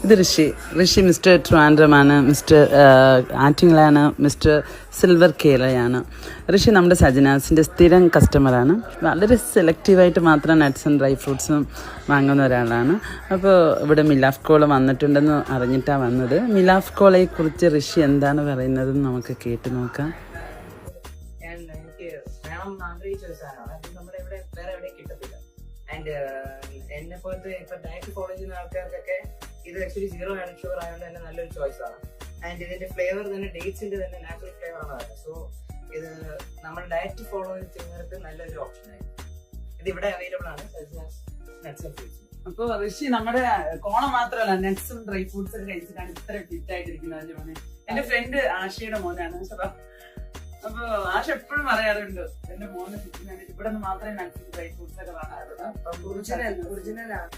ഇത് ഋഷി mister ട്രിവാൻഡ്രമാണ്, mister ആറ്റിങ്ങലാണ്, mister silver കേരളയാണ്. ഋഷി നമ്മുടെ സജനാസിൻ്റെ സ്ഥിരം കസ്റ്റമറാണ്. വളരെ സെലക്റ്റീവായിട്ട് മാത്രം നട്ട്സും ഡ്രൈ ഫ്രൂട്ട്സും വാങ്ങുന്ന ഒരാളാണ്. അപ്പോൾ ഇവിടെ മിലാഫ് കോള വന്നിട്ടുണ്ടെന്ന് അറിഞ്ഞിട്ടാണ് വന്നത്. മിലാഫ് കോളയെ കുറിച്ച് ഋഷി എന്താണ് പറയുന്നതെന്ന് നമുക്ക് കേട്ട് നോക്കാം. എന്നെ പോലത്തെ ഇപ്പൊ ഡയറ്റ് ഫോളോ ചെയ്യുന്ന ആൾക്കാർക്കൊക്കെ ഇത് ആക്ച്വലി 0 ആഡഡ് ഷുഗർ ആയതുകൊണ്ട് തന്നെ നല്ലൊരു ചോയ്സ് ആണ്. ആൻഡ് ഇതിന്റെ ഫ്ലേവർ തന്നെ ഡേറ്റ്സിന്റെ തന്നെ നാച്ചുറൽ ഫ്ലേവർ ആണ് പറയുന്നത്. സോ ഇത് നമ്മൾ ഡയറ്റ് ഫോളോ ചെയ്യുന്നവർക്ക് നല്ലൊരു ഓപ്ഷൻ ആയിരിക്കും. ഇത് ഇവിടെ അവൈലബിൾ ആണ്. അപ്പോൾ ഋഷി നമ്മുടെ കോണം മാത്രമല്ല, നട്ട്സും ഡ്രൈ ഫ്രൂട്ട്സ് ഒക്കെ കഴിച്ചിട്ടാണ് ഇത്ര ഫിറ്റ് ആയിട്ടിരിക്കുന്നത്. എന്റെ ഫ്രണ്ട് ആഷയുടെ മോനാണ്. അപ്പൊ ആഷ എപ്പോഴും പറയാറുണ്ട് എന്റെ മോന് ഫിറ്റിനാണ്, ഇവിടെ നിന്ന് മാത്രമേ നട്ട്സും ഡ്രൈ ഫ്രൂട്ട്സ് ഒക്കെ കാണാറുള്ളൂ. ഒറിജിനൽ ആണ്.